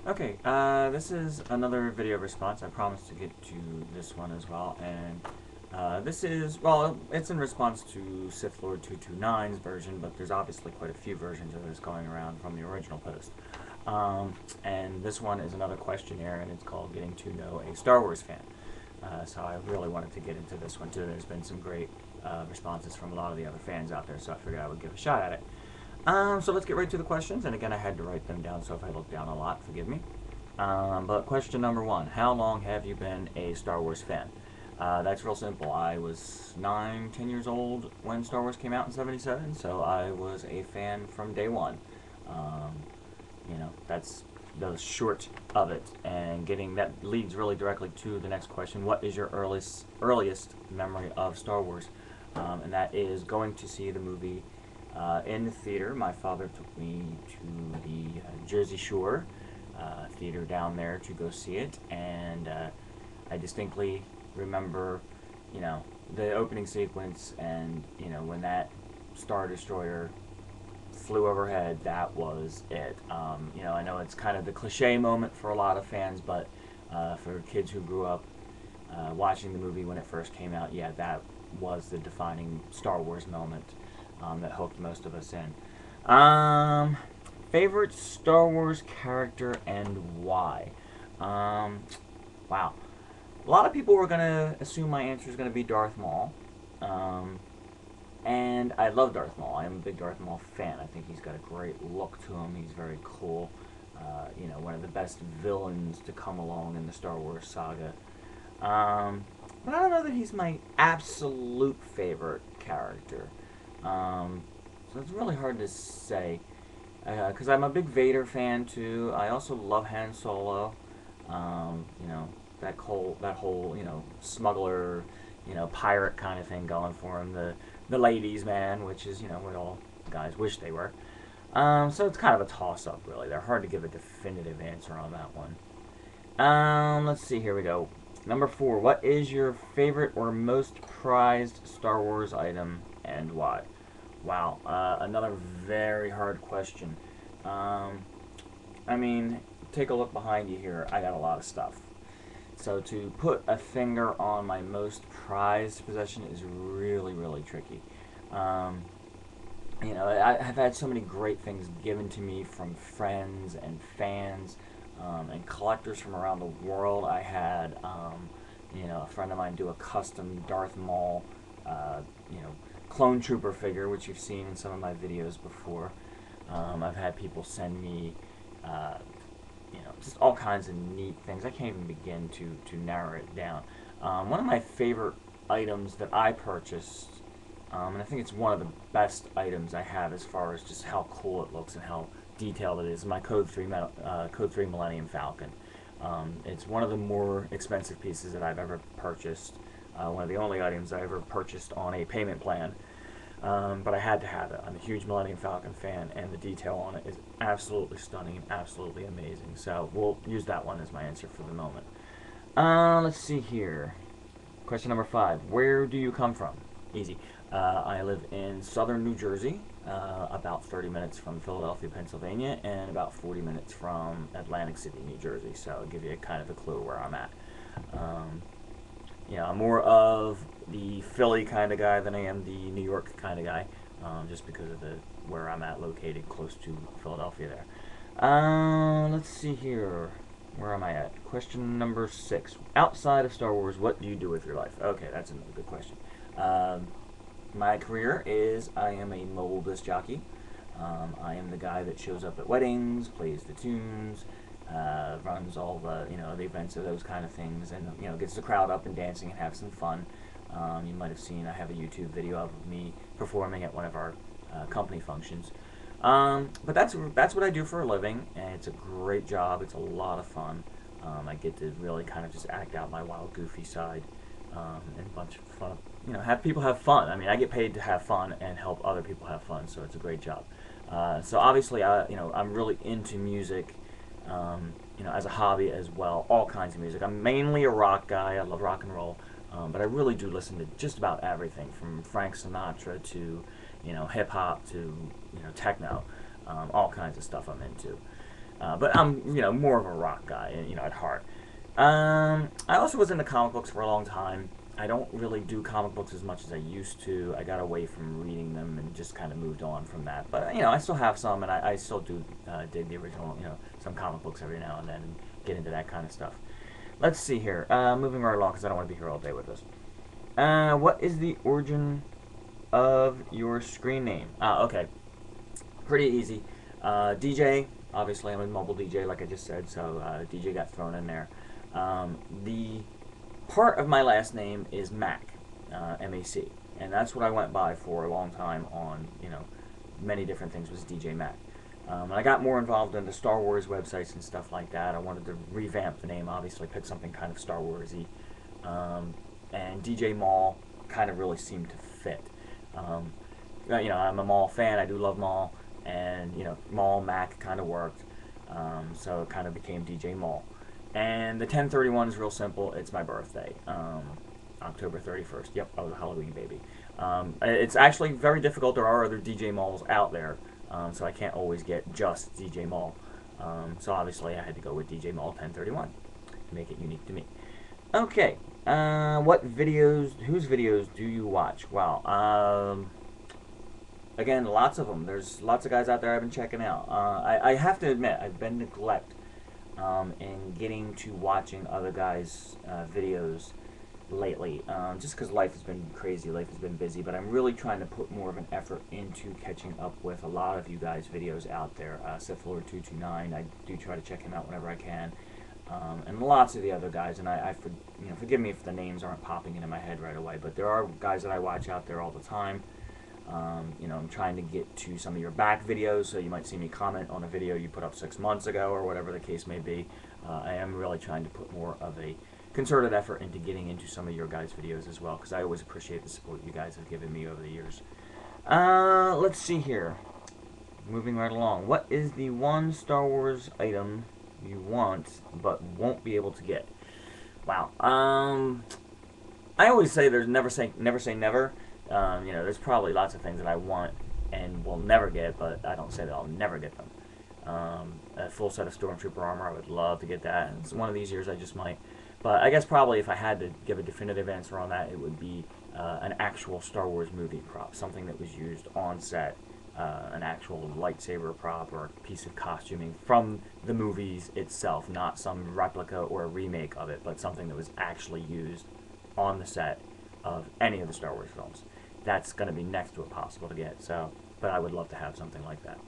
Okay, this is another video response. I promised to get to this one as well, and this is, well, it's in response to Sith Lord 229's version, but there's obviously quite a few versions of this going around from the original post. And this one is another questionnaire, and it's called Getting to Know a Star Wars Fan. So I really wanted to get into this one too. There's been some great responses from a lot of the other fans out there, so I figured I would give a shot at it. So let's get right to the questions, and again, I had to write them down, so if I look down a lot, forgive me. But question number one, how long have you been a Star Wars fan? That's real simple. I was 9, 10 years old when Star Wars came out in '77, so I was a fan from day one. That's the short of it, and that leads really directly to the next question. What is your earliest memory of Star Wars? And that is going to see the movie in the theater. My father took me to the Jersey Shore theater down there to go see it, and I distinctly remember, the opening sequence, and when that Star Destroyer flew overhead. That was it. I know it's kind of the cliche moment for a lot of fans, but for kids who grew up watching the movie when it first came out, yeah, that was the defining Star Wars moment that hooked most of us in. Favorite Star Wars character and why? Wow. A lot of people were going to assume my answer is going to be Darth Maul. And I love Darth Maul. I'm a big Darth Maul fan. I think he's got a great look to him. He's very cool. One of the best villains to come along in the Star Wars saga. But I don't know that he's my absolute favorite character. So it's really hard to say. Because I'm a big Vader fan too. I also love Han Solo. That whole smuggler, pirate kind of thing going for him. The ladies' man, which is what all guys wish they were. So it's kind of a toss-up, really. They're hard to give a definitive answer on that one. Let's see. Here we go. Number 4. What is your favorite or most prized Star Wars item and why? Wow, another very hard question. Take a look behind you here. I got a lot of stuff. So to put a finger on my most prized possession is really, really tricky. I've had so many great things given to me from friends and fans and collectors from around the world. I had, a friend of mine do a custom Darth Maul, clone trooper figure, which you've seen in some of my videos before. I've had people send me just all kinds of neat things. I can't even begin to narrow it down. One of my favorite items that I purchased, and I think it's one of the best items I have as far as just how cool it looks and how detailed it is, my Code 3 Millennium Falcon. It's one of the more expensive pieces that I've ever purchased. One of the only items I ever purchased on a payment plan. But I had to have it. I'm a huge Millennium Falcon fan, and the detail on it is absolutely stunning and absolutely amazing. So we'll use that one as my answer for the moment. Let's see here. Question number 5. Where do you come from? Easy. I live in southern New Jersey, about 30 minutes from Philadelphia, Pennsylvania, and about 40 minutes from Atlantic City, New Jersey. So I'll give you kind of a clue where I'm at. I'm more of the Philly kind of guy than I am the New York kind of guy, just because of where I'm at, located close to Philadelphia there. Let's see here. Where am I at? Question number 6. Outside of Star Wars, what do you do with your life? Okay, that's another good question. My career is I am a mobile disc jockey. I am the guy that shows up at weddings, plays the tunes, runs all the the events of those kind of things, and gets the crowd up and dancing and have some fun. You might have seen I have a YouTube video of me performing at one of our company functions. But that's what I do for a living, and it's a great job. It's a lot of fun. I get to really kind of just act out my wild, goofy side, and a bunch of fun. Have people have fun. I get paid to have fun and help other people have fun, so it's a great job. So obviously, I'm really into music. As a hobby as well, all kinds of music. I'm mainly a rock guy. I love rock and roll, but I really do listen to just about everything, from Frank Sinatra to, hip hop to, techno, all kinds of stuff I'm into. But I'm, more of a rock guy, at heart. I also was into comic books for a long time. I don't really do comic books as much as I used to. I got away from reading them and just kind of moved on from that. But, I still have some, and I still do dig the original, some comic books every now and then and get into that kind of stuff. Let's see here. Moving right along because I don't want to be here all day with this. What is the origin of your screen name? Okay. Pretty easy. DJ, obviously I'm a mobile DJ like I just said, so DJ got thrown in there. The part of my last name is Mac, M-A-C, and that's what I went by for a long time on, many different things was DJ Mac. And I got more involved in the Star Wars websites and stuff like that. I wanted to revamp the name, obviously pick something kind of Star Wars-y, and DJ Maul kind of really seemed to fit. I'm a Maul fan, I do love Maul, and, Maul Mac kind of worked, so it kind of became DJ Maul. And the 10/31 is real simple. It's my birthday, October 31st. Yep, I was a Halloween baby. It's actually very difficult. There are other DJ Mauls out there, so I can't always get just DJ Maul. So obviously I had to go with DJ Maul 10/31 to make it unique to me. Okay, whose videos do you watch? Wow. Again, lots of them. There's lots of guys out there I've been checking out. I have to admit, I've been neglected in getting to watching other guys' videos lately, just because life has been crazy, life has been busy, but I'm really trying to put more of an effort into catching up with a lot of you guys' videos out there. SithLord229, I do try to check him out whenever I can, and lots of the other guys, and forgive me if the names aren't popping into my head right away, but there are guys that I watch out there all the time. I'm trying to get to some of your back videos, so you might see me comment on a video you put up 6 months ago or whatever the case may be. I am really trying to put more of a concerted effort into getting into some of your guys' videos as well, because I always appreciate the support you guys have given me over the years. Let's see here. Moving right along. What is the one Star Wars item you want but won't be able to get? Wow. I always say never say never. There's probably lots of things that I want and will never get, but I don't say that I'll never get them. A full set of Stormtrooper armor, I would love to get that. It's one of these years I just might. But I guess probably if I had to give a definitive answer on that, it would be an actual Star Wars movie prop, something that was used on set, an actual lightsaber prop or a piece of costuming from the movies itself, not some replica or a remake of it, but something that was actually used on the set of any of the Star Wars films. That's going to be next to impossible to get, but I would love to have something like that.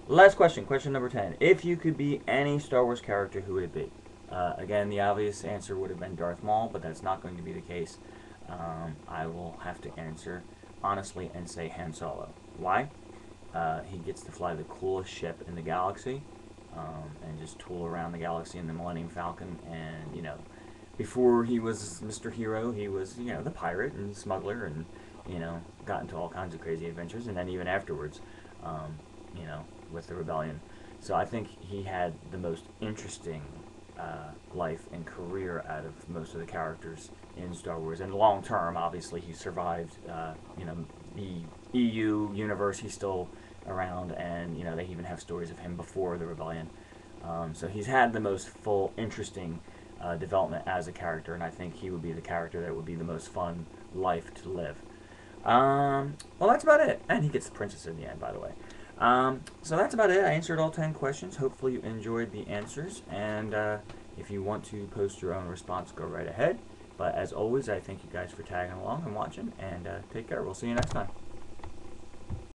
Last question, question number 10. If you could be any Star Wars character, who would it be? Again, the obvious answer would have been Darth Maul, but that's not going to be the case. I will have to answer honestly and say Han Solo. Why? He gets to fly the coolest ship in the galaxy, and just tool around the galaxy in the Millennium Falcon, and, before he was Mr. Hero, he was, the pirate and smuggler and, got into all kinds of crazy adventures. And then even afterwards, with the rebellion. So I think he had the most interesting life and career out of most of the characters in Star Wars. And long term, obviously, he survived, the EU universe. He's still around, and, they even have stories of him before the rebellion. So he's had the most full, interesting development as a character, and I think he would be the character that would be the most fun life to live. Well, that's about it. And he gets the princess in the end, by the way. So that's about it. I answered all 10 questions. Hopefully you enjoyed the answers, and if you want to post your own response, go right ahead. But as always, I thank you guys for tagging along and watching, and take care. We'll see you next time.